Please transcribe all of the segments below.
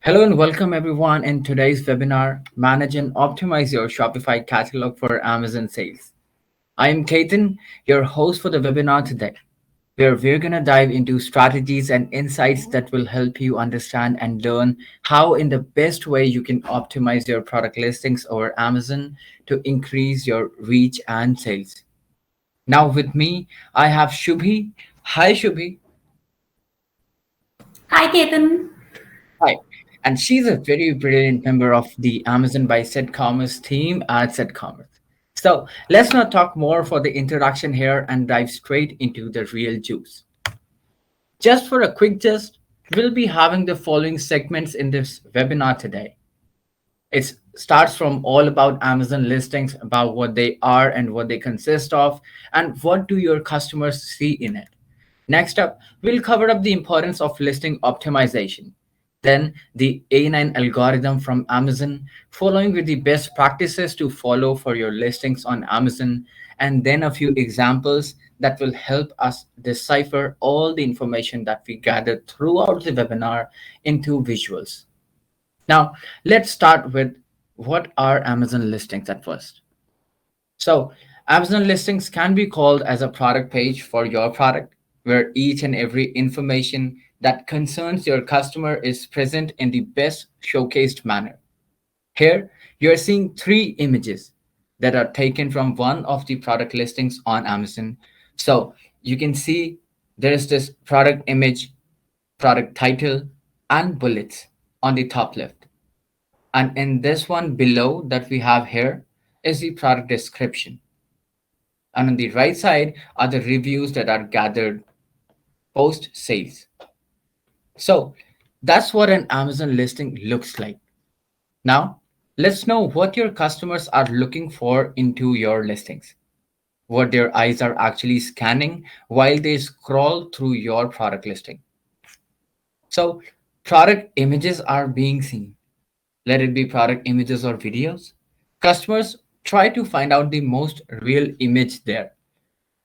Hello and welcome everyone in today's webinar, Manage and Optimize Your Shopify Catalog for Amazon Sales. I am Ketan, your host for the webinar today, where we're going to dive into strategies and insights that will help you understand and learn how in the best way you can optimize your product listings over Amazon to increase your reach and sales. Now with me, I have Shubhi. Hi Shubhi. Hi, Ketan. Hi. And she's a very brilliant member of the Amazon by CedCommerce team at CedCommerce. So let's not talk more for the introduction here and dive straight into the real juice. Just for a quick gist, we'll be having the following segments in this webinar today. It starts from all about Amazon listings, about what they are and what they consist of, and what do your customers see in it. Next up, we'll cover up the importance of listing optimization. Then the A9 algorithm from Amazon, following with the best practices to follow for your listings on Amazon, and then a few examples that will help us decipher all the information that we gathered throughout the webinar into visuals. Now, let's start with what are Amazon listings at first. So, Amazon listings can be called as a product page for your product, where each and every information that concerns your customer is present in the best showcased manner. Here, you're seeing three images that are taken from one of the product listings on Amazon. So, you can see there is this product image, product title, and bullets on the top left. And in this one below that we have here is the product description. And on the right side are the reviews that are gathered post sales. So that's what an Amazon listing looks like. Now, let's know what your customers are looking for into your listings, what their eyes are actually scanning while they scroll through your product listing. So, product images are being seen. Let it be product images or videos. Customers try to find out the most real image there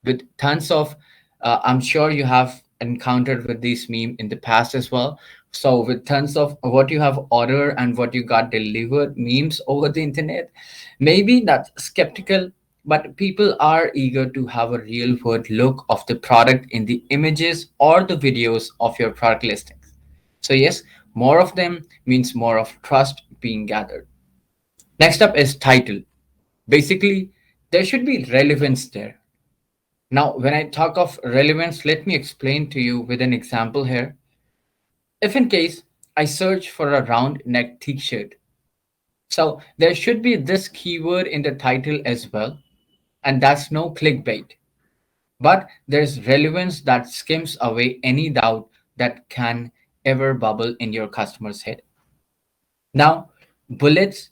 with tons of I'm sure you have encountered with this meme in the past as well. So with tons of what you have ordered and what you got delivered memes over the internet, maybe not skeptical, but people are eager to have a real world look of the product in the images or the videos of your product listings. So yes, more of them means more of trust being gathered. Next up is title. Basically, there should be relevance there. Now, when I talk of relevance, let me explain to you with an example here. If in case I search for a round neck t-shirt, so there should be this keyword in the title as well, and that's no clickbait. But there's relevance that skims away any doubt that can ever bubble in your customer's head. Now, bullets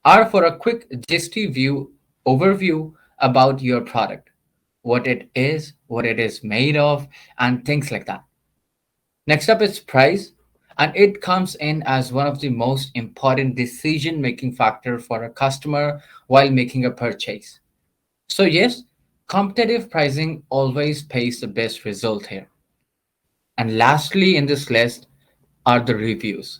are for a quick gesty view overview about your product, what it is, what it is made of, and things like that. Next up is price, and it comes in as one of the most important decision making factor for a customer while making a purchase. So yes, competitive pricing always pays the best result here. And lastly in this list are the reviews.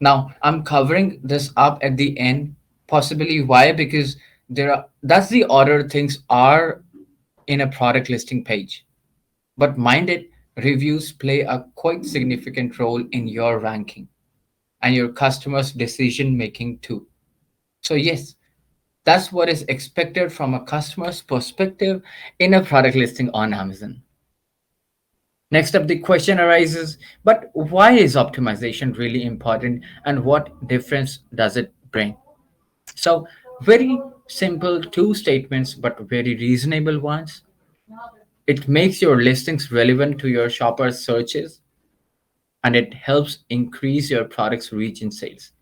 Now, I'm covering this up at the end, possibly why? Because there are that's the order things are in a product listing page. But mind it, reviews play a quite significant role in your ranking and your customers' decision making too. So yes, that's what is expected from a customer's perspective in a product listing on Amazon. Next up, the question arises, but why is optimization really important and what difference does it bring? So, very simple two statements, but very reasonable ones. It makes your listings relevant to your shopper's searches and it helps increase your product's reach in sales.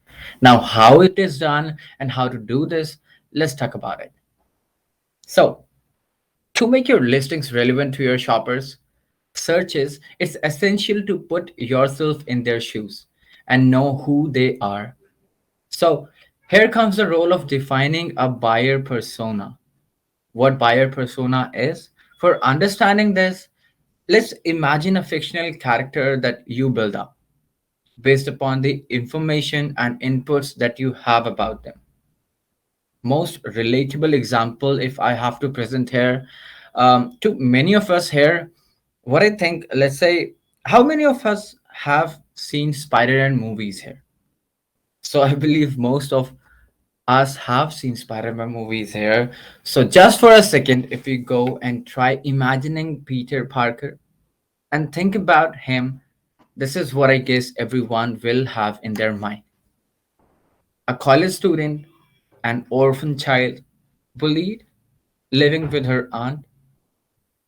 Now, how it is done and how to do this, let's talk about it. So, to make your listings relevant to your shoppers, searches, it's essential to put yourself in their shoes and know who they are. So, here comes the role of defining a buyer persona. What buyer persona is? For understanding this, let's imagine a fictional character that you build up. based upon the information and inputs that you have about them. Most relatable example, if I have to present here, to many of us here, what I think, let's say, how many of us have seen Spider-Man movies here? So I believe most of us have seen Spider-Man movies here. So just for a second, if we go and try imagining Peter Parker and think about him, this is what I guess everyone will have in their mind. A college student, an orphan child, bullied, living with her aunt,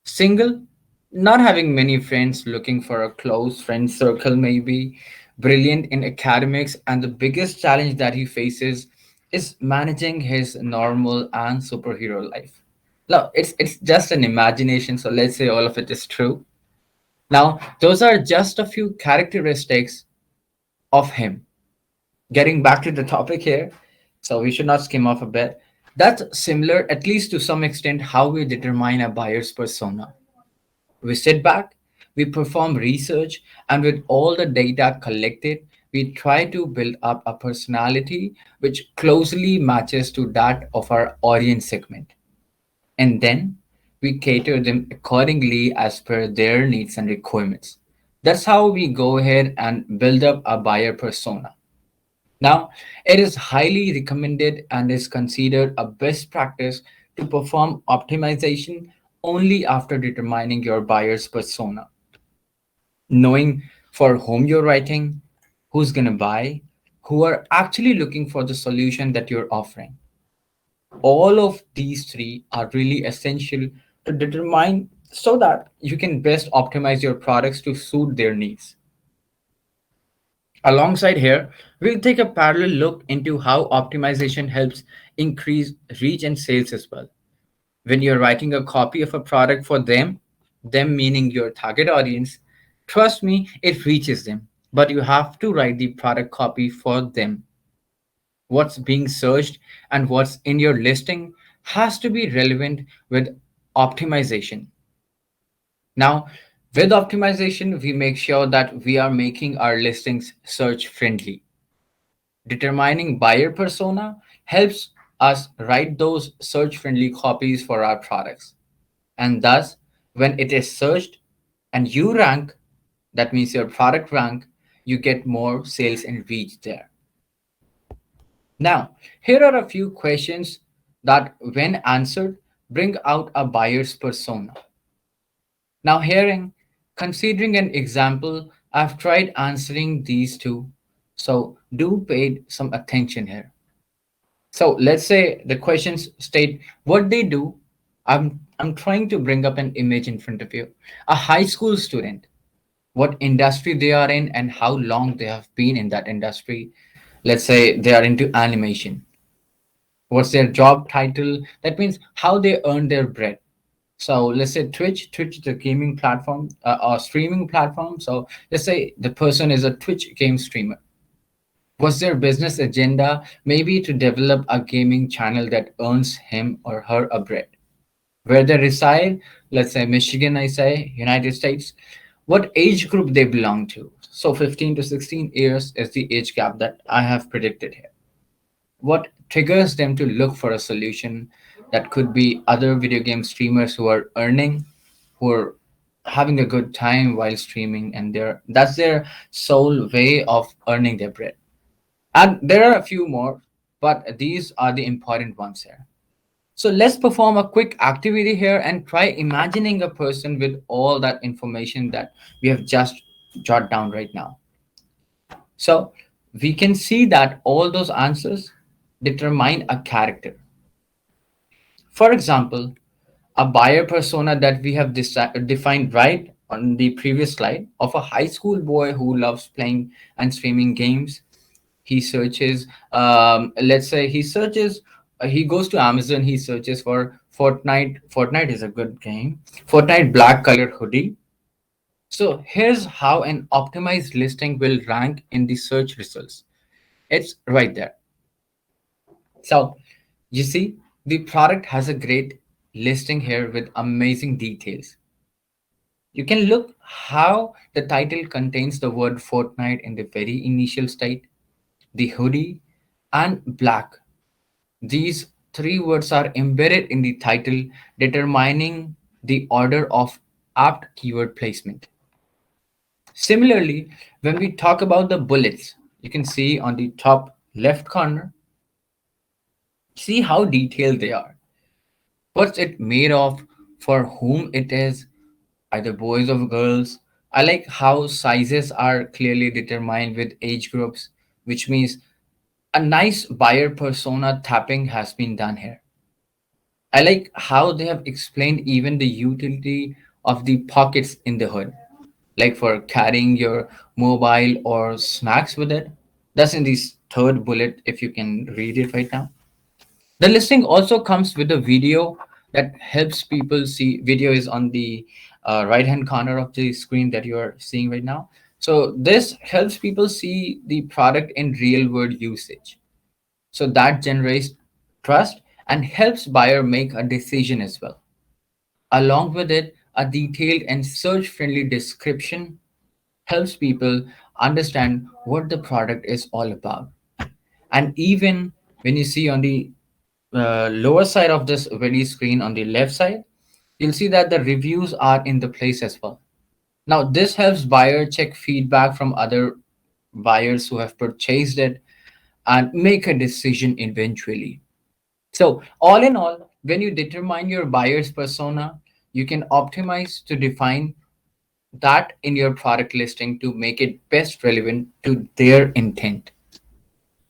single, not having many friends, looking for a close friend circle, maybe, brilliant in academics, and the biggest challenge that he faces is managing his normal and superhero life. Now, it's just an imagination, so let's say all of it is true. Now, those are just a few characteristics of him. Getting back to the topic here, so we should not skim off a bit. That's similar, at least to some extent, how we determine a buyer's persona. We sit back, we perform research, and with all the data collected, we try to build up a personality which closely matches to that of our audience segment. And then we cater them accordingly as per their needs and requirements. That's how we go ahead and build up a buyer persona. Now, it is highly recommended and is considered a best practice to perform optimization only after determining your buyer's persona, knowing for whom you're writing, who's going to buy, who are actually looking for the solution that you're offering. All of these three are really essential to determine so that you can best optimize your products to suit their needs. Alongside here, we'll take a parallel look into how optimization helps increase reach and sales as well. When you're writing a copy of a product for them meaning your target audience, trust me, it reaches them. But you have to write the product copy for them. What's being searched and what's in your listing has to be relevant with optimization. Now, with optimization, we make sure that we are making our listings search friendly. Determining buyer persona helps us write those search friendly copies for our products. And thus, when it is searched and you rank, that means your product rank, you get more sales and reach there. Now, here are a few questions that, when answered, bring out a buyer's persona. Now, considering an example, I've tried answering these two, so do pay some attention here. So let's say the questions state what they do. I'm trying to bring up an image in front of you. A high school student, what industry they are in and how long they have been in that industry. Let's say they are into animation. What's their job title? That means how they earn their bread. So let's say Twitch. Twitch is a gaming platform or streaming platform. So let's say the person is a Twitch game streamer. What's their business agenda? Maybe to develop a gaming channel that earns him or her a bread. Where they reside, let's say Michigan, I say, United States. What age group they belong to? So 15 to 16 years is the age gap that I have predicted here. What triggers them to look for a solution? That could be other video game streamers who are earning, who are having a good time while streaming, and that's their sole way of earning their bread. And there are a few more, but these are the important ones here. So let's perform a quick activity here and try imagining a person with all that information that we have just jot down right now. So we can see that all those answers determine a character. For example, a buyer persona that we have defined right on the previous slide of a high school boy who loves playing and streaming games. He searches, let's say he goes to Amazon, he searches for Fortnite. Fortnite is a good game. Fortnite black color hoodie. So here's how an optimized listing will rank in the search results. It's right there. So you see, the product has a great listing here with amazing details. You can look how the title contains the word fortnight in the very initial state, the hoodie, and black. These three words are embedded in the title, determining the order of apt keyword placement. Similarly, when we talk about the bullets, you can see on the top left corner, see how detailed they are. What's it made of, for whom it is, either boys or girls. I like how sizes are clearly determined with age groups, which means a nice buyer persona tapping has been done here. I like how they have explained even the utility of the pockets in the hood, like for carrying your mobile or snacks with it. That's in the third bullet, if you can read it right now. The listing also comes with a video that helps people see. Video is on the right hand corner of the screen that you are seeing right now. So this helps people see the product in real world usage. So that generates trust and helps buyer make a decision as well. Along with it, a detailed and search friendly description helps people understand what the product is all about. And even when you see on the lower side of this very screen on the left side, you'll see that the reviews are in the place as well. Now, this helps buyer check feedback from other buyers who have purchased it and make a decision eventually. So, all in all, when you determine your buyer's persona, you can optimize to define that in your product listing to make it best relevant to their intent.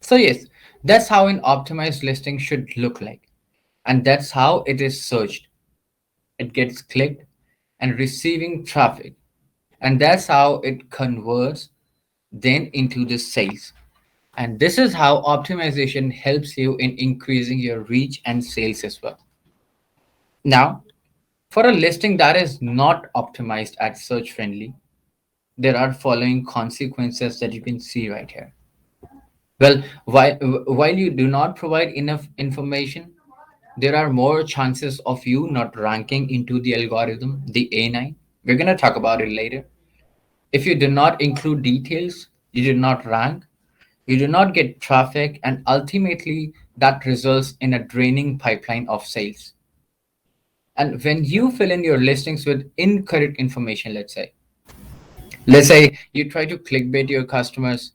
So, yes, that's how an optimized listing should look like. And that's how it is searched. It gets clicked and receiving traffic. And that's how it converts then into the sales. And this is how optimization helps you in increasing your reach and sales as well. Now, for a listing that is not optimized at search friendly, there are following consequences that you can see right here. Well, while you do not provide enough information, there are more chances of you not ranking into the algorithm, the A9. We're going to talk about it later. If you do not include details, you do not rank, you do not get traffic, and ultimately that results in a draining pipeline of sales. And when you fill in your listings with incorrect information, let's say you try to clickbait your customers,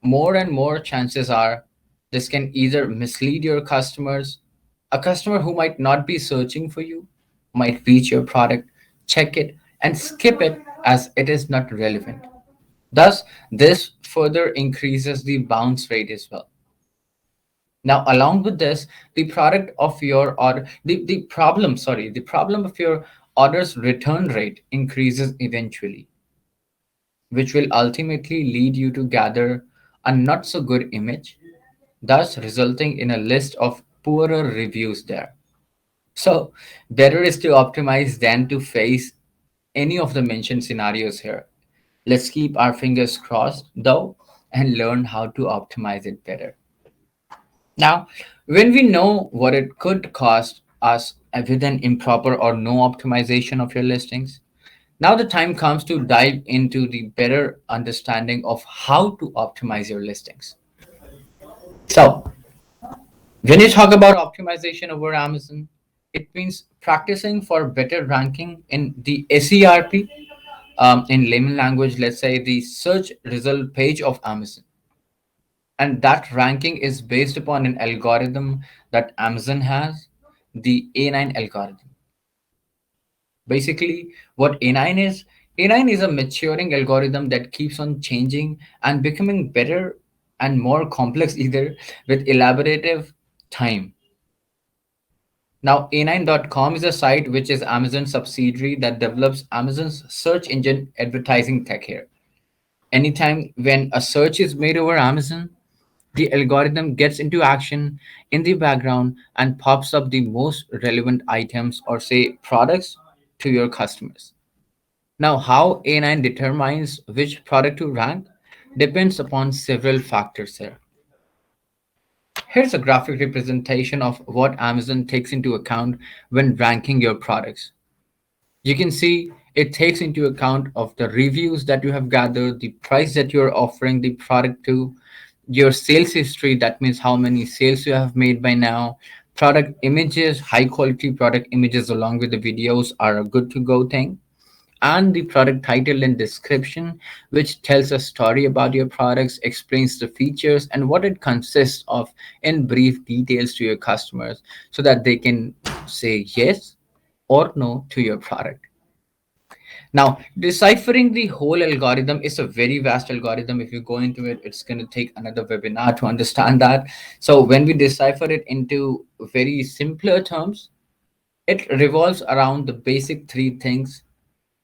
more and more chances are this can either mislead your customers. A customer who might not be searching for you might reach your product, check it, and skip it as it is not relevant. Thus, this further increases the bounce rate as well. Now, along with this, the product of your order, the problem of your order's return rate increases eventually, which will ultimately lead you to gather a not so good image, thus resulting in a list of poorer reviews there. So, better is to optimize than to face any of the mentioned scenarios here. Let's keep our fingers crossed though and learn how to optimize it better. Now, when we know what it could cost us with an improper or no optimization of your listings, now the time comes to dive into the better understanding of how to optimize your listings. So, when you talk about optimization over Amazon, it means practicing for better ranking in the SERP, in layman language, let's say the search result page of Amazon. And that ranking is based upon an algorithm that Amazon has, the A9 algorithm. Basically, what A9 is a maturing algorithm that keeps on changing and becoming better and more complex either with elaborative time. Now, A9.com is a site which is Amazon's subsidiary that develops Amazon's search engine advertising tech here. Anytime when a search is made over Amazon, the algorithm gets into action in the background and pops up the most relevant items or say products to your customers. Now, how A9 determines which product to rank depends upon several factors here. Here's a graphic representation of what Amazon takes into account when ranking your products. You can see It takes into account of the reviews that you have gathered, the price that you're offering the product to, your sales history, that means how many sales you have made by now. Product images, high quality product images along with the videos are a good to go thing. And the product title and description, which tells a story about your products, explains the features and what it consists of in brief details to your customers, so that they can say yes or no to your product. Now, deciphering the whole algorithm is a very vast algorithm. If you go into it, it's going to take another webinar to understand that. So, when we decipher it into very simpler terms, it revolves around the basic three things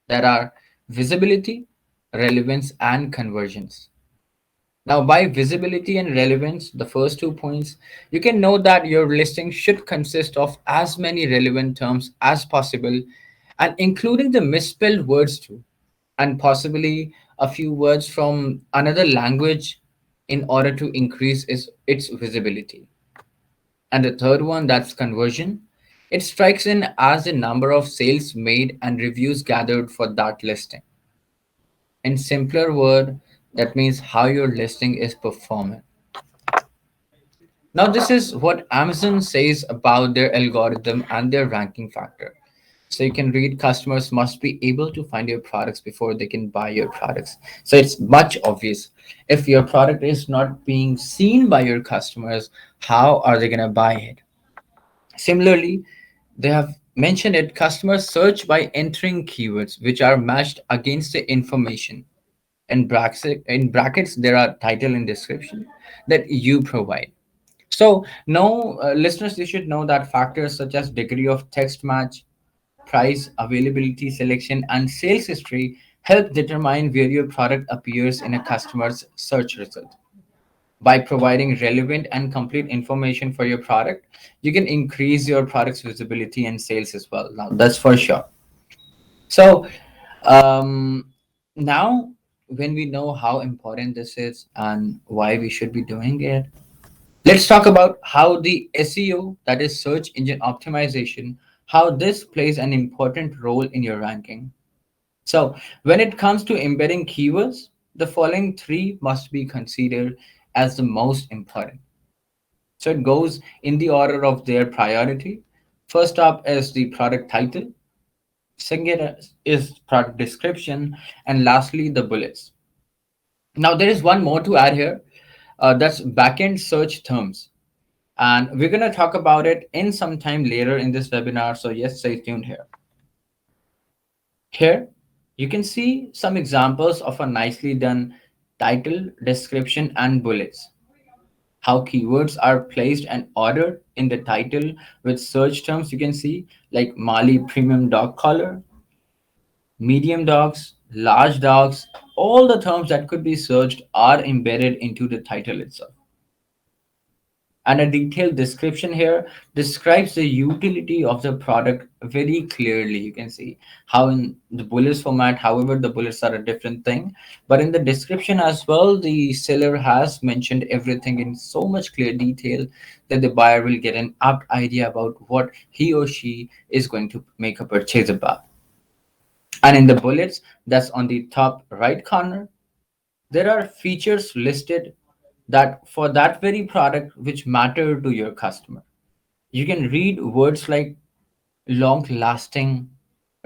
that are visibility, relevance, and conversions. Now, by visibility and relevance, the first 2 points, you can know that your listing should consist of as many relevant terms as possible, and including the misspelled words too, and possibly a few words from another language in order to increase its visibility. And the third one, that's conversion. It strikes in as the number of sales made and reviews gathered for that listing. In simpler word, that means how your listing is performing. Now, this is what Amazon says about their algorithm and their ranking factor. So you can read customers must be able to find your products before they can buy your products. So it's much obvious. If your product is not being seen by your customers, how are they going to buy it? Similarly, they have mentioned it customers search by entering keywords which are matched against the information. In brackets, there are title and description that you provide. So, no, listeners, you should know that factors such as degree of text match, price, availability, selection, and sales history help determine where your product appears in a customer's search result. By providing relevant and complete information for your product, you can increase your product's visibility and sales as well. Now, that's for sure. So, um, now when we know how important this is and why we should be doing it, let's talk about how the SEO, that is search engine optimization, how this plays an important role in your ranking. So, when it comes to embedding keywords, the following three must be considered as the most important. So, it goes in the order of their priority. First up is the product title, second is product description, and lastly, the bullets. Now, there is one more to add here, that's backend search terms. And we're going to talk about it in some time later in this webinar. So, yes, stay tuned here. Here, you can see some examples of a nicely done title, description, and bullets. How keywords are placed and ordered in the title with search terms you can see, like Mali premium dog collar, medium dogs, large dogs, all the terms that could be searched are embedded into the title itself. And a detailed description here describes the utility of the product very clearly. You can see how in the bullets format, however, the bullets are a different thing, but in the description as well, the seller has mentioned everything in so much clear detail that the buyer will get an apt idea about what he or she is going to make a purchase about. And in the bullets, that's on the top right corner, there are features listed that for that very product which matter to your customer. You can read words like long lasting,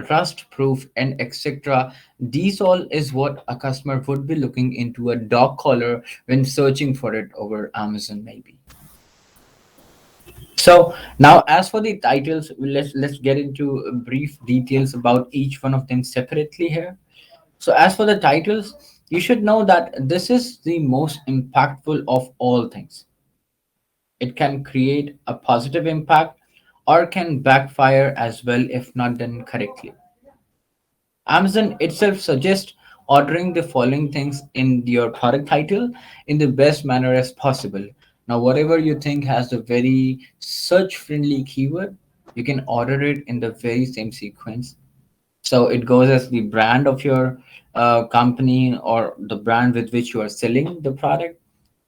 rust proof, and etc. These all is what a customer would be looking into a dog collar when searching for it over Amazon maybe. So now as for the titles, let's get into brief details about each one of them separately here. So, as for the titles, you should know that this is the most impactful of all things. It can create a positive impact or can backfire as well if not done correctly. Amazon itself suggests ordering the following things in your product title in the best manner as possible. Now, whatever you think has a very search friendly keyword, you can order it in the very same sequence. So it goes as the brand of your company or the brand with which you are selling the product,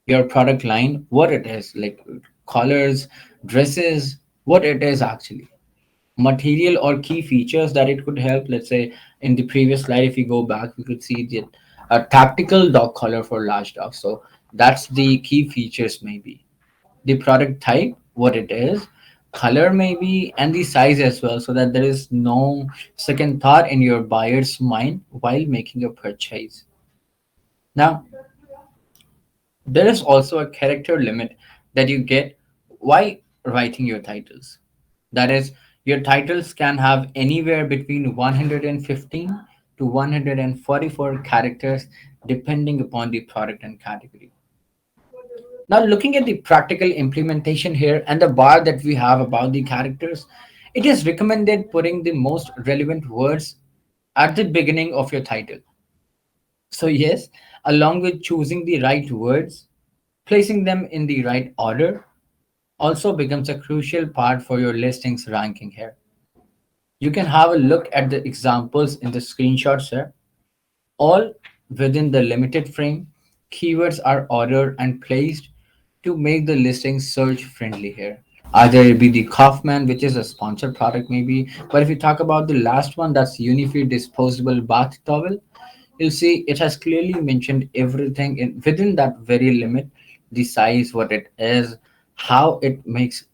your product line, what it is, like colors, dresses, what it is actually. material or key features that it could help. Let's say in the previous slide, if you go back, we could see the a tactical dog collar for large dogs. So that's the key features, maybe the product type, what it is, color maybe, and the size as well, so that there is no second thought in your buyer's mind while making a purchase. Now, there is also a character limit that you get while writing your titles. That is, your titles can have anywhere between 115 to 144 characters depending upon the product and category. Now, looking at the practical implementation here and the bar that we have about the characters, it is recommended putting the most relevant words at the beginning of your title. So, yes, along with choosing the right words, placing them in the right order also becomes a crucial part for your listings ranking here. You can have a look at the examples in the screenshots here. All within the limited frame, keywords are ordered and placed to make the listing search friendly here. Either it be the Kaufman, which is a sponsored product, maybe. But if you talk about the last one, that's Unifi disposable bath towel, you'll see it has clearly mentioned everything in within that very limit, the size, what it is, how it makes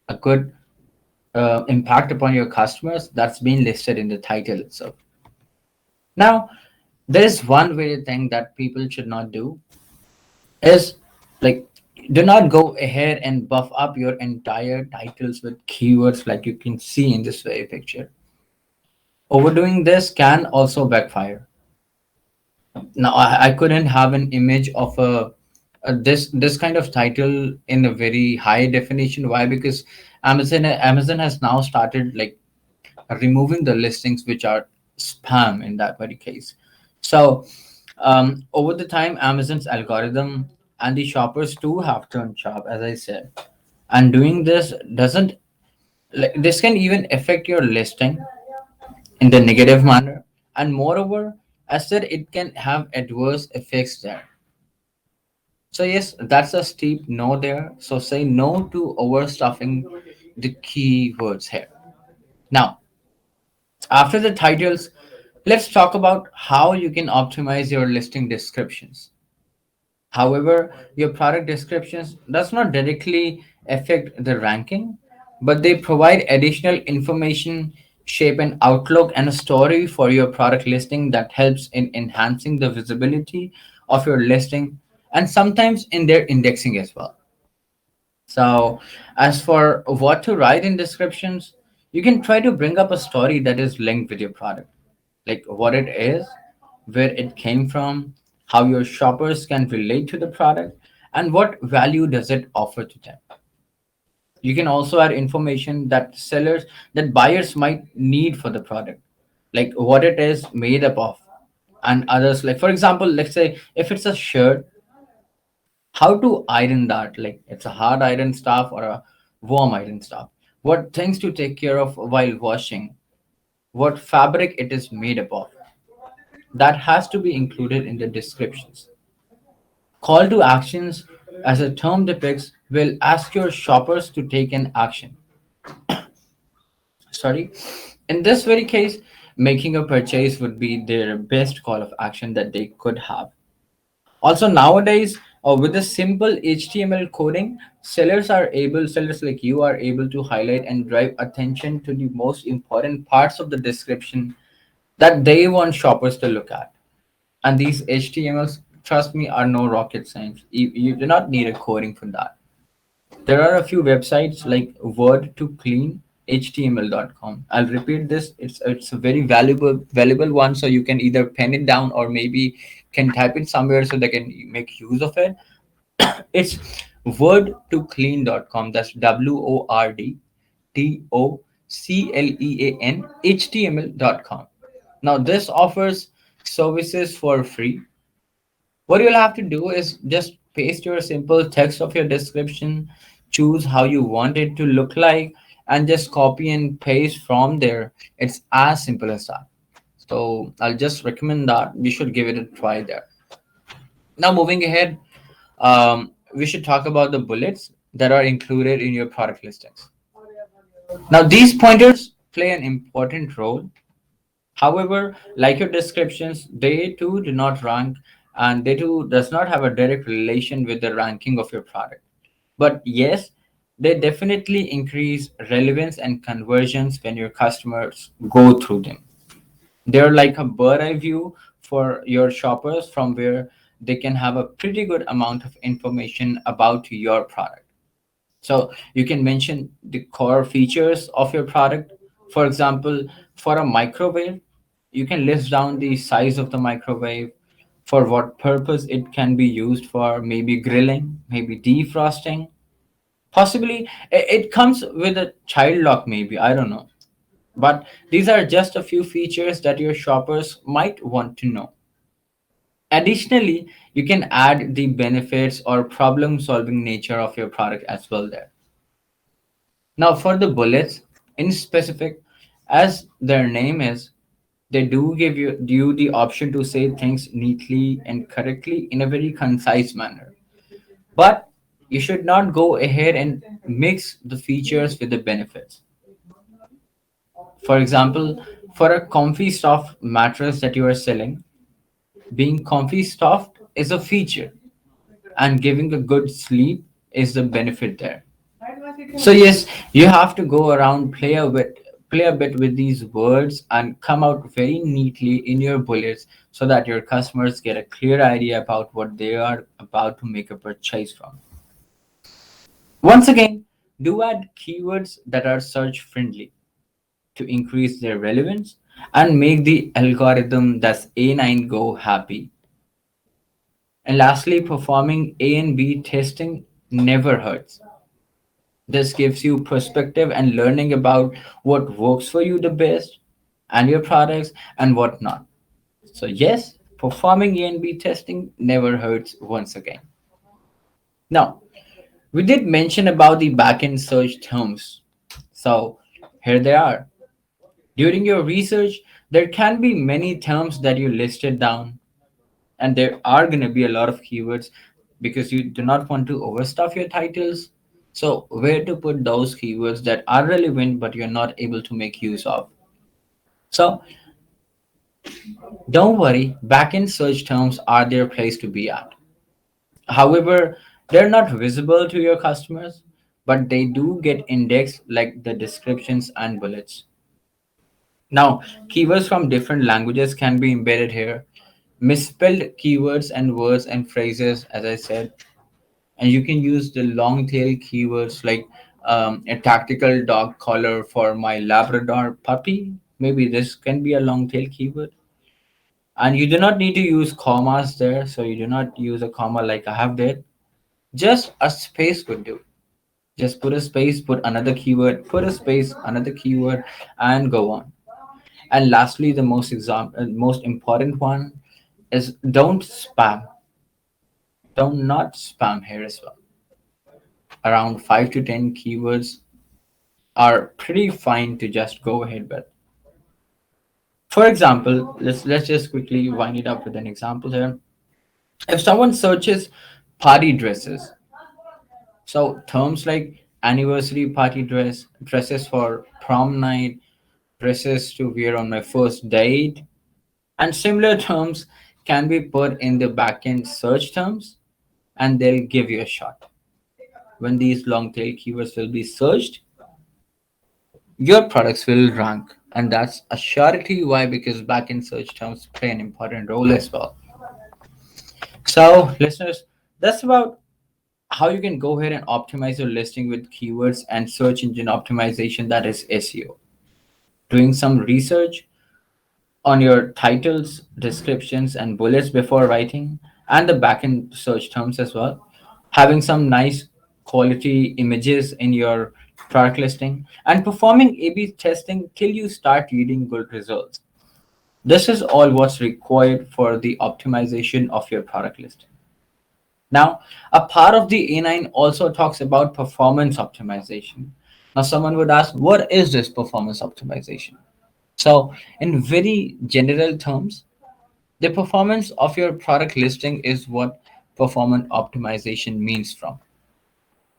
a good impact upon your customers. That's been listed in the title itself. Now, there is one very thing that people should not do is like do not go ahead and buff up your entire titles with keywords like you can see in this very picture. Overdoing this can also backfire. Now I couldn't have an image of this kind of title in a very high definition. Why? Because Amazon has now started like removing the listings which are spam in that very case. So over the time, Amazon's algorithm and the shoppers too have turned sharp, as I said. And doing this doesn't like this can even affect your listing in the negative manner. And moreover, as said, it can have adverse effects there. So yes, that's a steep no there. So say no to overstuffing the keywords here. Now, after the titles, let's talk about how you can optimize your listing descriptions. However, your product descriptions does not directly affect the ranking, but they provide additional information, shape an outlook and a story for your product listing that helps in enhancing the visibility of your listing and sometimes in their indexing as well. So, as for what to write in descriptions, you can try to bring up a story that is linked with your product, like what it is, where it came from, how your shoppers can relate to the product, and what value does it offer to them. You can also add information that buyers might need for the product, like what it is made up of, and others. Like, for example, let's say if it's a shirt, how to iron that, like it's a hard iron stuff or a warm iron stuff, what things to take care of while washing, what fabric it is made up of, that has to be included in the descriptions. Call to actions, as the term depicts, will ask your shoppers to take an action. Sorry, in this very case, making a purchase would be their best call of action that they could have. Also nowadays, with a simple HTML coding, sellers like you are able to highlight and drive attention to the most important parts of the description that they want shoppers to look at. And these HTMLs, trust me, are no rocket science. You do not need a coding for that. There are a few websites like word to clean html.com. I'll repeat this. It's a very valuable one. So you can either pen it down or maybe can type it somewhere so they can make use of it. It's word2clean.com. That's WORDTOCLEAN HTML.com. Now this offers services for free. What you'll have to do is just paste your simple text of your description, choose how you want it to look like, and just copy and paste from there. It's as simple as that. So I'll just recommend that you should give it a try there. Now, moving ahead, we should talk about the bullets that are included in your product listings. Now, these pointers play an important role. However, like your descriptions, they too do not rank, and they too does not have a direct relation with the ranking of your product. But yes, they definitely increase relevance and conversions when your customers go through them. They're like a bird eye view for your shoppers from where they can have a pretty good amount of information about your product. So you can mention the core features of your product. For example, for a microwave, you can list down the size of the microwave, for what purpose it can be used for, maybe grilling, maybe defrosting. Possibly it comes with a child lock, maybe, I don't know. But these are just a few features that your shoppers might want to know. Additionally, you can add the benefits or problem solving nature of your product as well there. Now, for the bullets, in specific, as their name is, they do give you the option to say things neatly and correctly in a very concise manner. But you should not go ahead and mix the features with the benefits. For example, for a comfy soft mattress that you are selling, being comfy soft is a feature, and giving a good sleep is the benefit there. So yes, you have to go around, play a bit with these words and come out very neatly in your bullets so that your customers get a clear idea about what they are about to make a purchase from. Once again, do add keywords that are search friendly to increase their relevance and make the algorithm that's A9 go happy. And lastly, performing A and B testing never hurts. This gives you perspective and learning about what works for you the best and your products and what not. So yes, performing A and B testing never hurts once again. Now, we did mention about the backend search terms. So here they are. During your research, there can be many terms that you listed down, and there are going to be a lot of keywords because you do not want to overstuff your titles. So, where to put those keywords that are relevant but you're not able to make use of? So, don't worry, backend search terms are their place to be at. However, they're not visible to your customers, but they do get indexed like the descriptions and bullets. Now, keywords from different languages can be embedded here. Misspelled keywords and words and phrases, as I said, and you can use the long tail keywords like a tactical dog collar for my Labrador puppy. Maybe this can be a long tail keyword. And you do not need to use commas there, so you do not use a comma like I have did. Just a space would do. Just put a space, put another keyword, put a space, another keyword, and go on. And lastly, the most important one is don't spam. Don't not spam here as well. Around 5 to 10 keywords are pretty fine to just go ahead with. For example, let's just quickly wind it up with an example here. If someone searches party dresses, so terms like anniversary party dress, dresses for prom night, dresses to wear on my first date, and similar terms can be put in the backend search terms, and they'll give you a shot. When these long tail keywords will be searched, your products will rank. And that's a surety. Why? Because backend search terms play an important role as well. So, listeners, that's about how you can go ahead and optimize your listing with keywords and search engine optimization, that is SEO. Doing some research on your titles, descriptions, and bullets before writing, and the backend search terms as well. Having some nice quality images in your product listing, and performing A/B testing till you start reading good results. This is all what's required for the optimization of your product listing. Now, a part of the A9 also talks about performance optimization. Now, someone would ask, what is this performance optimization? So, in very general terms, the performance of your product listing is what performance optimization means from,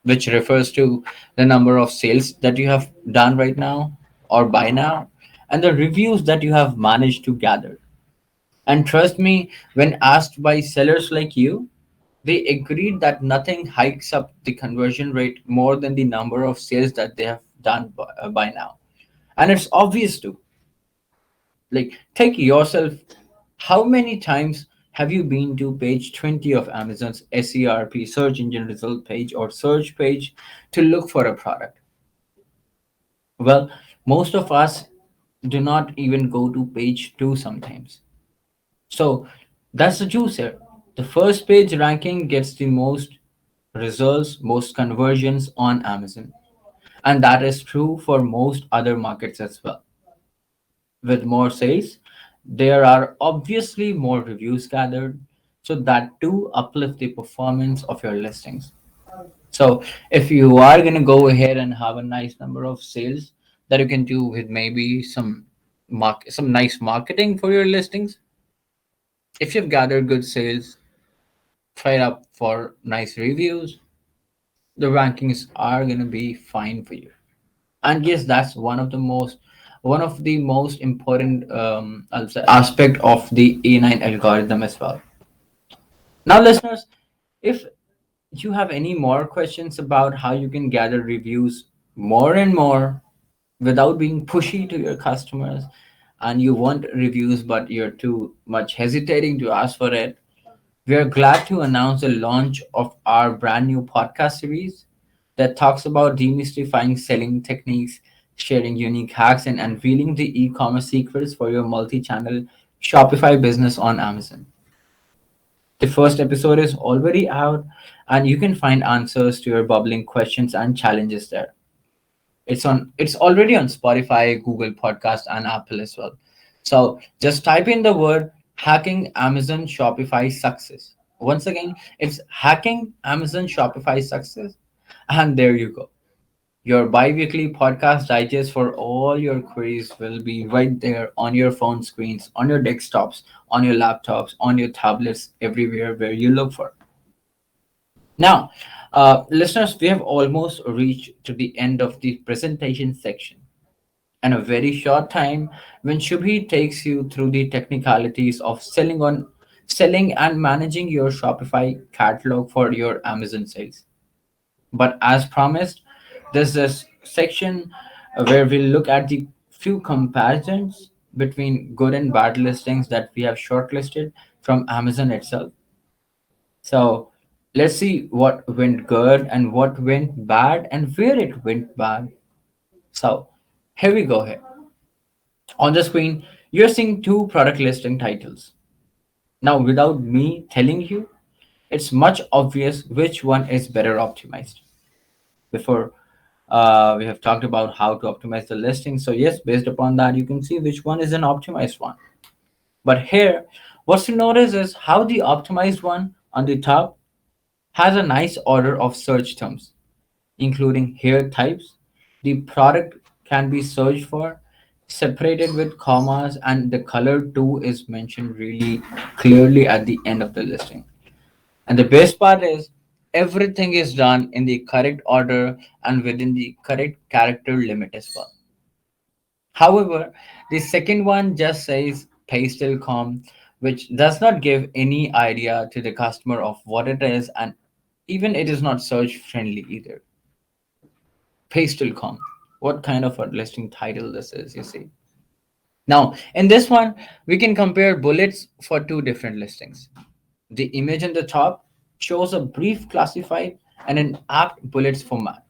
which refers to the number of sales that you have done right now, or buy now, and the reviews that you have managed to gather. And trust me, when asked by sellers like you, they agreed that nothing hikes up the conversion rate more than the number of sales that they have done by now. And it's obvious too. Like, take yourself. How many times have you been to page 20 of Amazon's SERP, search engine result page, or search page to look for a product? Well, most of us do not even go to page 2 sometimes. So that's the juice here. The first page ranking gets the most results, most conversions on Amazon. And that is true for most other markets as well. With more sales, there are obviously more reviews gathered, so that too uplift the performance of your listings. So if you are going to go ahead and have a nice number of sales that you can do with maybe some nice marketing for your listings, if you've gathered good sales, try it up for nice reviews, the rankings are going to be fine for you. And yes, that's one of the most important I'll say aspect of the A9 algorithm as well. Now, listeners, if you have any more questions about how you can gather reviews more and more without being pushy to your customers, and you want reviews but you're too much hesitating to ask for it, we are glad to announce the launch of our brand new podcast series that talks about demystifying selling techniques, sharing unique hacks, and unveiling the e-commerce secrets for your multi-channel Shopify business on Amazon. The first episode is already out, and you can find answers to your bubbling questions and challenges there. It's already on Spotify, Google Podcast, and Apple as well. So just type in the word hacking Amazon Shopify success. Once again, it's hacking Amazon Shopify success, and there you go. Your bi-weekly podcast digest for all your queries will be right there on your phone screens, on your desktops, on your laptops, on your tablets, everywhere where you look for. Now, listeners, we have almost reached to the end of the presentation section. And a very short time when Shubhi takes you through the technicalities of selling and managing your Shopify catalog for your Amazon sales. But as promised, there's this section where we'll look at the few comparisons between good and bad listings that we have shortlisted from Amazon itself. So let's see what went good and what went bad and where it went bad. So here we go here. On the screen, you're seeing two product listing titles. Now, without me telling you, it's much obvious which one is better optimized. Before we have talked about how to optimize the listing. So yes, based upon that, you can see which one is an optimized one. But here, what's to notice is how the optimized one on the top has a nice order of search terms, including hair types. The product can be searched for, separated with commas, and the color too is mentioned really clearly at the end of the listing. And the best part is everything is done in the correct order and within the correct character limit as well. However, the second one just says pastel com, which does not give any idea to the customer of what it is, and even it is not search friendly either. Pastel com. What kind of a listing title this is, you see. Now, in this one, we can compare bullets for two different listings. The image on the top shows a brief classified and an apt bullets format,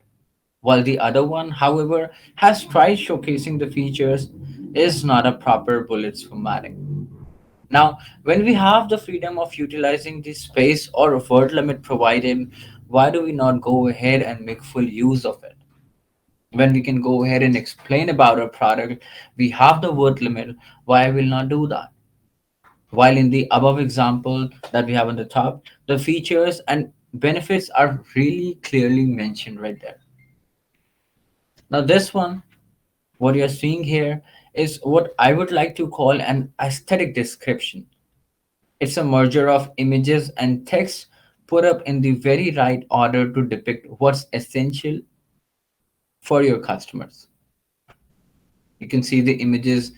while the other one, however, has tried showcasing the features, is not a proper bullets formatting. Now, when we have the freedom of utilizing the space or word limit provided, why do we not go ahead and make full use of it? When we can go ahead and explain about our product, we have the word limit. Why will not do that? While in the above example that we have on the top, the features and benefits are really clearly mentioned right there. Now, this one, what you're seeing here, is what I would like to call an aesthetic description. It's a merger of images and text put up in the very right order to depict what's essential for your customers. You can see the images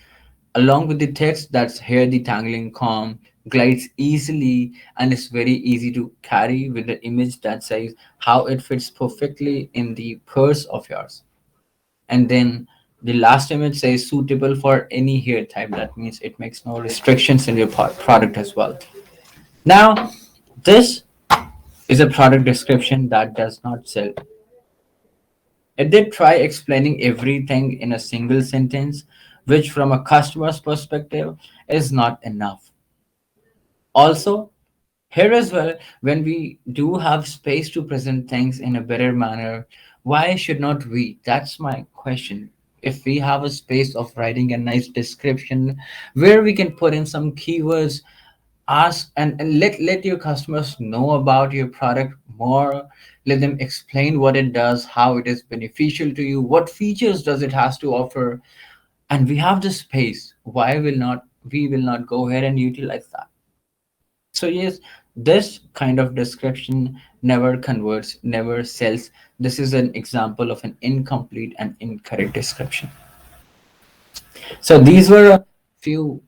along with the text that's here detangling com glides easily and is very easy to carry with the image that says how it fits perfectly in the purse of yours. And then the last image says suitable for any hair type. That means it makes no restrictions in your product as well. Now, this is a product description that does not sell. It did try explaining everything in a single sentence, which from a customer's perspective is not enough. Also, here as well, when we do have space to present things in a better manner, why should not we? That's my question. If we have a space of writing a nice description where we can put in some keywords, ask and let your customers know about your product more, let them explain what it does, how it is beneficial to you, what features does it has to offer, and we have the space, why will not we will not go ahead and utilize that? So yes, this kind of description never converts, never sells. This is an example of an incomplete and incorrect description. So these were a few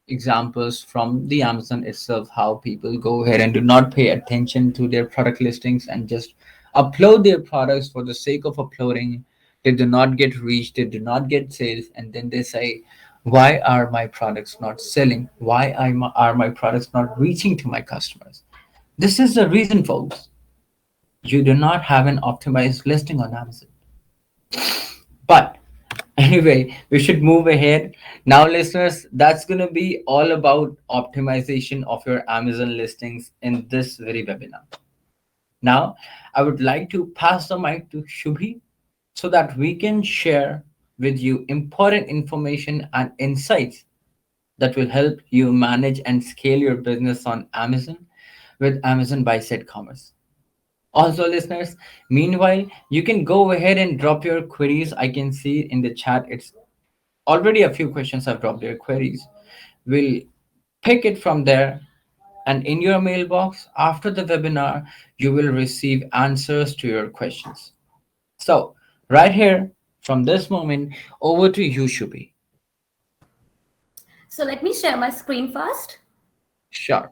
examples from the Amazon itself, how people go ahead and do not pay attention to their product listings and just upload their products for the sake of uploading. They do not get reach, they do not get sales, and then they say, why are my products not selling? Why are my products not reaching to my customers? This is the reason, folks. You do not have an optimized listing on Amazon. But anyway, we should move ahead. Now, listeners, that's going to be all about optimization of your Amazon listings in this very webinar. Now, I would like to pass the mic to Shubhi so that we can share with you important information and insights that will help you manage and scale your business on Amazon with Amazon by CedCommerce. Also, listeners, meanwhile, you can go ahead and drop your queries. I can see in the chat, it's already a few questions have dropped their queries. We'll pick it from there. And in your mailbox after the webinar, you will receive answers to your questions. So, right here, from this moment, over to you, Shubhi. So let me share my screen first. Sure.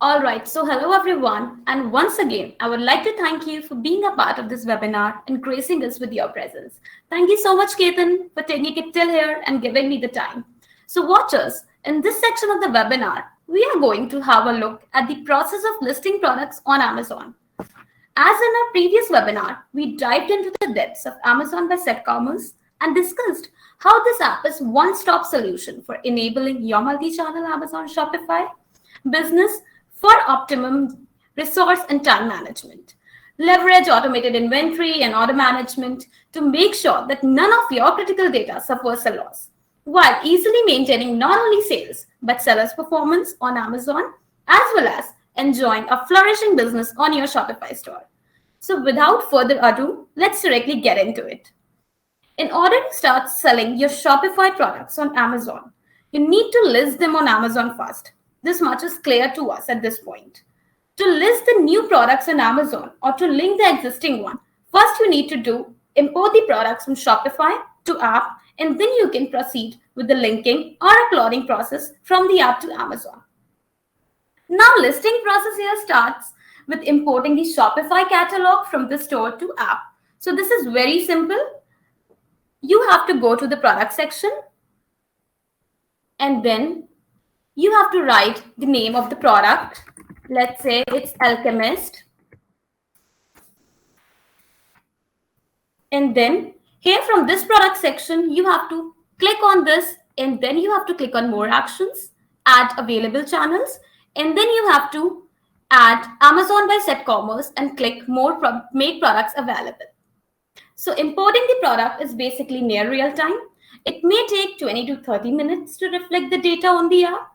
All right, so hello everyone, and once again, I would like to thank you for being a part of this webinar and gracing us with your presence. Thank you so much, Ketan, for taking it till here and giving me the time. So, watchers, in this section of the webinar, we are going to have a look at the process of listing products on Amazon. As in our previous webinar, we dived into the depths of Amazon by CedCommerce and discussed how this app is one-stop solution for enabling your multi-channel Amazon Shopify business for optimum resource and time management. Leverage automated inventory and order management to make sure that none of your critical data suffers a loss, while easily maintaining not only sales but sellers' performance on Amazon, as well as enjoying a flourishing business on your Shopify store. So, without further ado, let's directly get into it. In order to start selling your Shopify products on Amazon, you need to list them on Amazon first. This much is clear to us at this point. To list the new products on Amazon or to link the existing one, first you need to do import the products from Shopify to app, and then you can proceed with the linking or uploading process from the app to Amazon. Now, listing process here starts with importing the Shopify catalog from the store to app. So this is very simple. You have to go to the product section and then you have to write the name of the product. Let's say it's Alchemist. And then here from this product section, you have to click on this and then you have to click on more actions, add available channels, and then you have to add Amazon by CedCommerce and click more make products available. So importing the product is basically near real time. It may take 20 to 30 minutes to reflect the data on the app.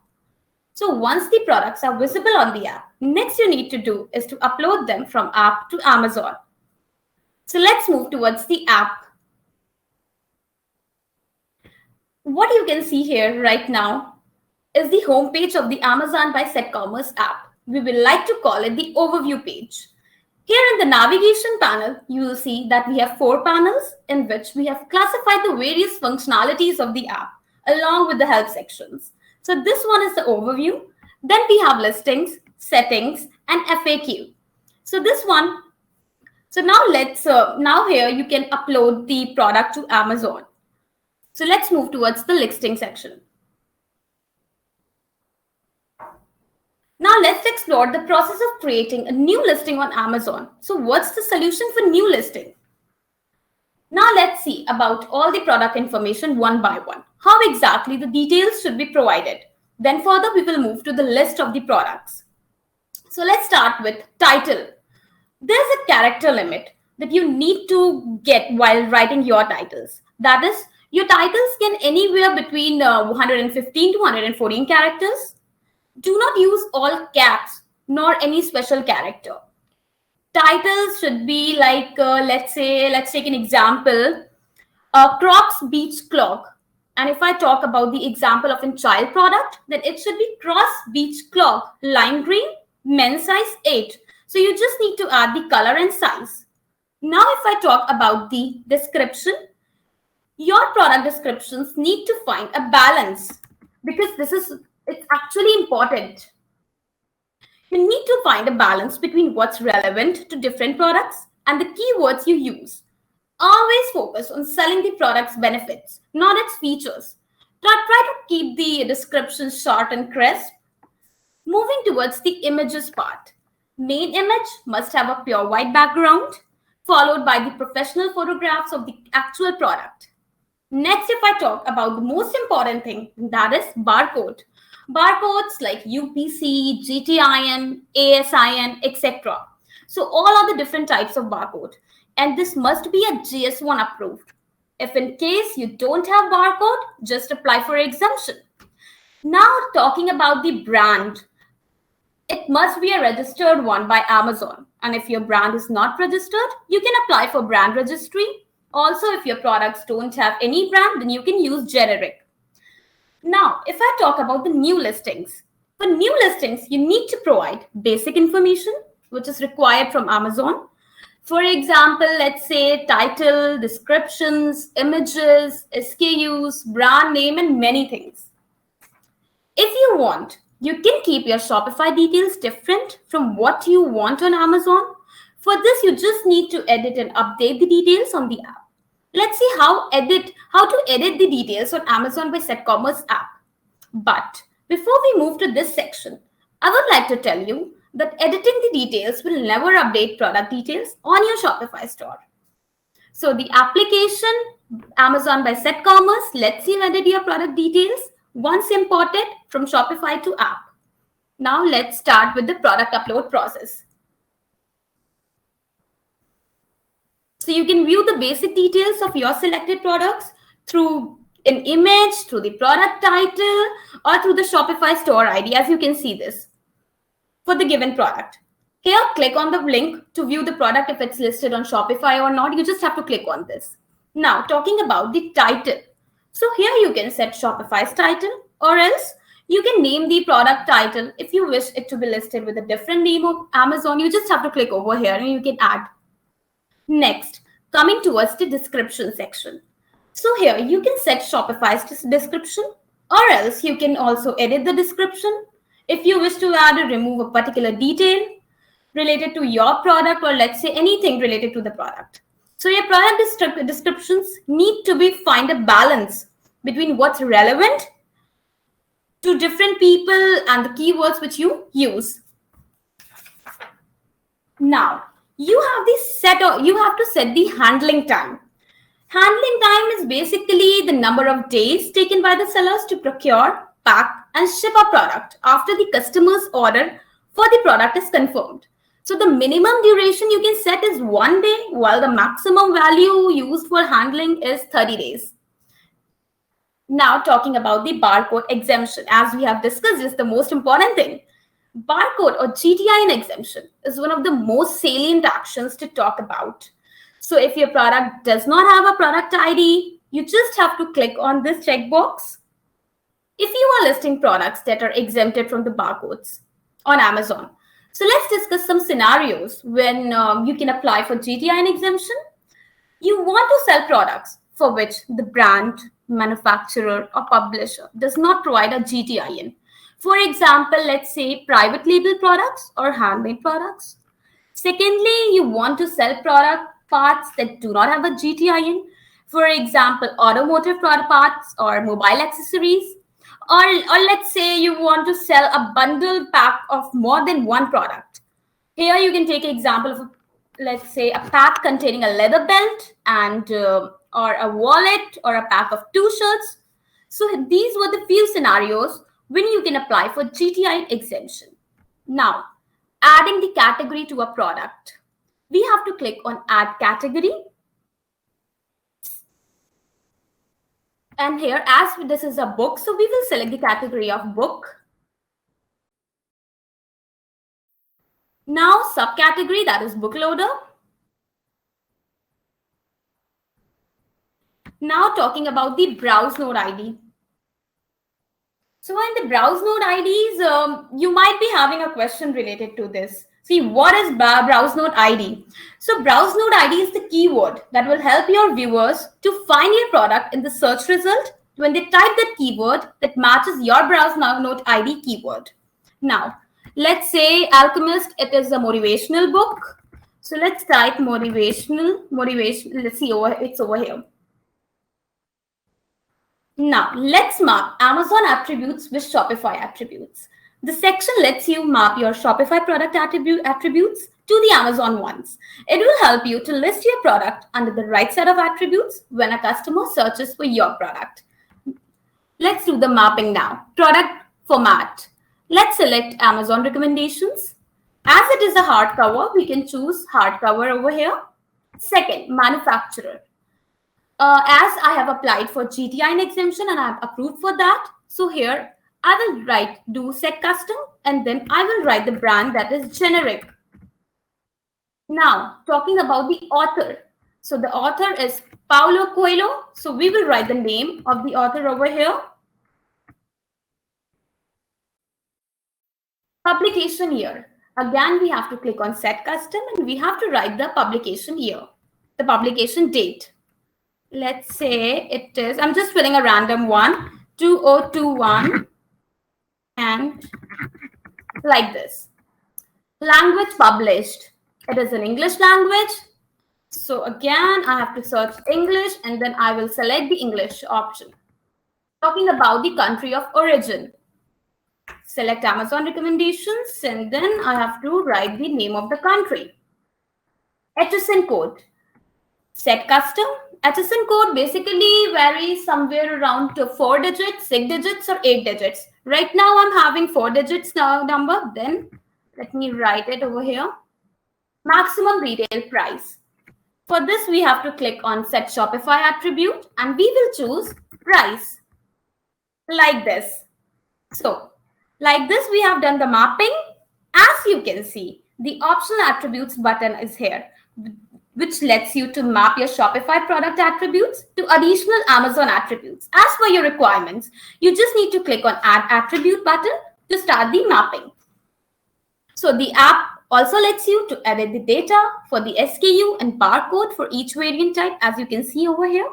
So once the products are visible on the app, next you need to do is to upload them from app to Amazon. So let's move towards the app. What you can see here right now is the homepage of the Amazon by CedCommerce app. We will like to call it the overview page. Here in the navigation panel, you will see that we have 4 panels in which we have classified the various functionalities of the app along with the help sections. So this one is the overview. Then we have listings, settings, and FAQ. So this one, so now here you can upload the product to Amazon. So let's move towards the listing section. Now let's explore the process of creating a new listing on Amazon. So what's the solution for new listing? Now let's see about all the product information one by one. How exactly the details should be provided. Then further we will move to the list of the products. So let's start with title. There's a character limit that you need to get while writing your titles. That is, your titles can anywhere between 115 to 114 characters. Do not use all caps nor any special character. Titles should be like, let's take an example, Crocs beach clog. And if I talk about the example of a child product, then it should be Crocs beach clog, lime green, men's size 8. So you just need to add the color and size. Now if I talk about the description, your product descriptions need to find a balance because it's actually important. You need to find a balance between what's relevant to different products and the keywords you use. Always focus on selling the product's benefits, not its features. Try to keep the description short and crisp. Moving towards the images part. Main image must have a pure white background, followed by the professional photographs of the actual product. Next, if I talk about the most important thing, that is barcode. Barcodes like UPC, GTIN, ASIN, etc. So all are the different types of barcode. And this must be a GS1 approved. If in case you don't have barcode, just apply for exemption. Now talking about the brand. It must be a registered one by Amazon. And if your brand is not registered, you can apply for brand registry. Also, if your products don't have any brand, then you can use generic. Now, if I talk about the new listings. For new listings, you need to provide basic information, which is required from Amazon. For example, let's say title, descriptions, images, SKUs, brand name, and many things. If you want, you can keep your Shopify details different from what you want on Amazon. For this, you just need to edit and update the details on the app. Let's see how to edit the details on Amazon by CedCommerce app. But before we move to this section, I would like to tell you that editing the details will never update product details on your Shopify store. So the application Amazon by CedCommerce lets you edit your product details once imported from Shopify to app. Now let's start with the product upload process. So you can view the basic details of your selected products through an image, through the product title, or through the Shopify store ID, as you can see this for the given product. Here, click on the link to view the product if it's listed on Shopify or not. You just have to click on this. Now, talking about the title. So here you can set Shopify's title, or else you can name the product title. If you wish it to be listed with a different name of Amazon, you just have to click over here and you can add. Next, coming towards the description section. So here you can set Shopify's description, or else you can also edit the description. If you wish to add or remove a particular detail related to your product, or let's say anything related to the product. So your product descriptions need to find a balance between what's relevant to different people and the keywords which you use. Now, you have to set the handling time. Handling time is basically the number of days taken by the sellers to procure, pack, and ship a product after the customer's order for the product is confirmed. So the minimum duration you can set is 1 day, while the maximum value used for handling is 30 days. Now talking about the barcode exemption, as we have discussed, is the most important thing. Barcode or GTIN exemption is one of the most salient actions to talk about. So if your product does not have a product ID, you just have to click on this checkbox. If you are listing products that are exempted from the barcodes on Amazon, So let's discuss some scenarios when you can apply for GTIN exemption. You want to sell products for which the brand, manufacturer, or publisher does not provide a GTIN. For example, let's say private label products or handmade products. Secondly, you want to sell product parts that do not have a GTIN. For example, automotive product parts or mobile accessories. Or let's say you want to sell a bundle pack of more than one product. Here you can take an example of, let's say, a pack containing a leather belt and or a wallet or a pack of two shirts. So these were the few scenarios when you can apply for GTI exemption. Now, adding the category to a product. We have to click on Add Category. And here, as this is a book, so we will select the category of book. Now, subcategory, that is book loader. Now, talking about the browse node ID. So in the browse node IDs, you might be having a question related to this. See, what is browse node ID? So browse node ID is the keyword that will help your viewers to find your product in the search result when they type that keyword that matches your browse node ID keyword. Now, let's say Alchemist, it is a motivational book. So let's type motivation. Let's see, it's over here. Now, let's map Amazon attributes with Shopify attributes. The section lets you map your Shopify product attributes to the Amazon ones. It will help you to list your product under the right set of attributes when a customer searches for your product. Let's do the mapping now. Product format. Let's select Amazon recommendations. As it is a hardcover, we can choose hardcover over here. Second, manufacturer. As I have applied for GTIN exemption and I have approved for that, so here I will do set custom, and then I will write the brand that is generic. Now, talking about the author. So the author is Paulo Coelho. So we will write the name of the author over here. Publication year. Again, we have to click on set custom and we have to write the publication year, the publication date. Let's say it is, I'm just filling a random one, 2021, and like this. Language published. It is an English language. So again, I have to search English and then I will select the English option. Talking about the country of origin. Select Amazon recommendations and then I have to write the name of the country. HSN code. Set custom. HSN code basically varies somewhere around to 4 digits, 6 digits, or 8 digits. Right now, I'm having 4 digits number. Then let me write it over here. Maximum retail price. For this, we have to click on Set Shopify attribute and we will choose price. Like this. So, like this, we have done the mapping. As you can see, the optional attributes button is here, which lets you to map your Shopify product attributes to additional Amazon attributes. As per your requirements, you just need to click on Add Attribute button to start the mapping. So the app also lets you to edit the data for the SKU and barcode for each variant type, as you can see over here.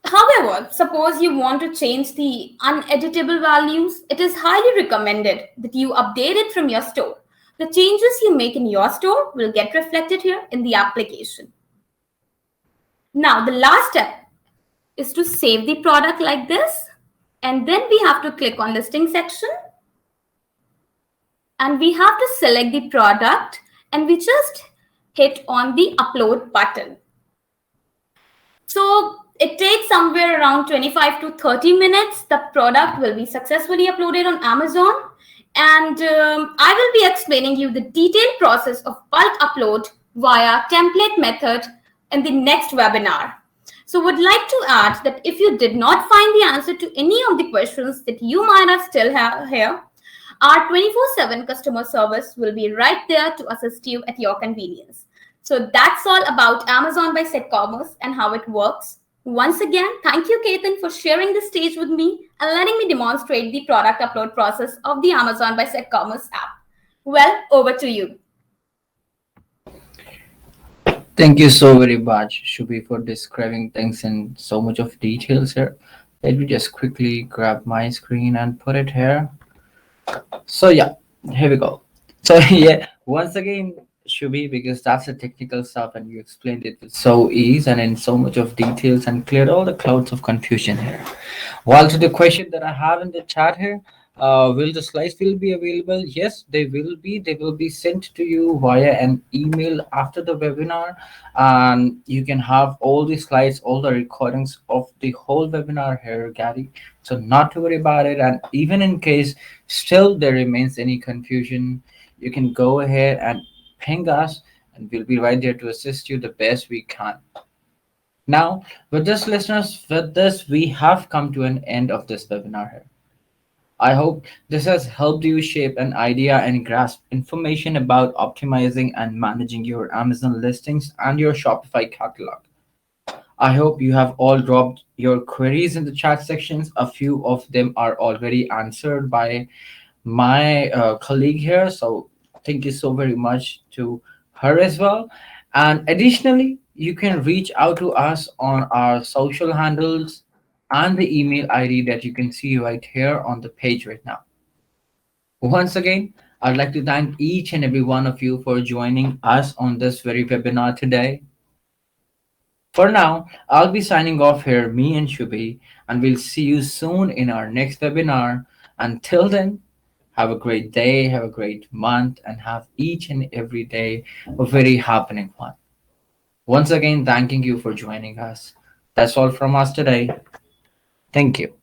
However, suppose you want to change the uneditable values, it is highly recommended that you update it from your store. The changes you make in your store will get reflected here in the application. Now, the last step is to save the product like this. And then we have to click on listing section. And we have to select the product and we just hit on the upload button. So it takes somewhere around 25 to 30 minutes. The product will be successfully uploaded on Amazon. And I will be explaining you the detailed process of bulk upload via template method in the next webinar. So would like to add that if you did not find the answer to any of the questions that you might have still have here, our 24/7 customer service will be right there to assist you at your convenience. So that's all about Amazon by CedCommerce and how it works. Once again, thank you, Ketan, for sharing the stage with me and letting me demonstrate the product upload process of the Amazon by CedCommerce app. Well, over to you. Thank you so very much, Shubi, for describing things in so much of details here. Let me just quickly grab my screen and put it here. So yeah, here we go. So yeah, once again, Shubi, because that's the technical stuff, and you explained it with so ease and in so much of details and cleared all the clouds of confusion here. While to the question that I have in the chat here, will the slides will be available? Yes, they will be. They will be sent to you via an email after the webinar, and you can have all the slides, all the recordings of the whole webinar here, Gary. So not to worry about it. And even in case still there remains any confusion, you can go ahead and ping us, and we'll be right there to assist you the best we can. Now, with this, listeners, with this, we have come to an end of this webinar here. I hope this has helped you shape an idea and grasp information about optimizing and managing your Amazon listings and your Shopify catalog. I hope you have all dropped your queries in the chat sections. A few of them are already answered by my colleague here. So thank you so very much to her as well. And additionally, you can reach out to us on our social handles and the email ID that you can see right here on the page right now. Once again, I'd like to thank each and every one of you for joining us on this very webinar today. For now, I'll be signing off here, me and Shubi, and we'll see you soon in our next webinar. Until then, have a great day, have a great month, and have each and every day a very happening one. Once again, thanking you for joining us. That's all from us today. Thank you.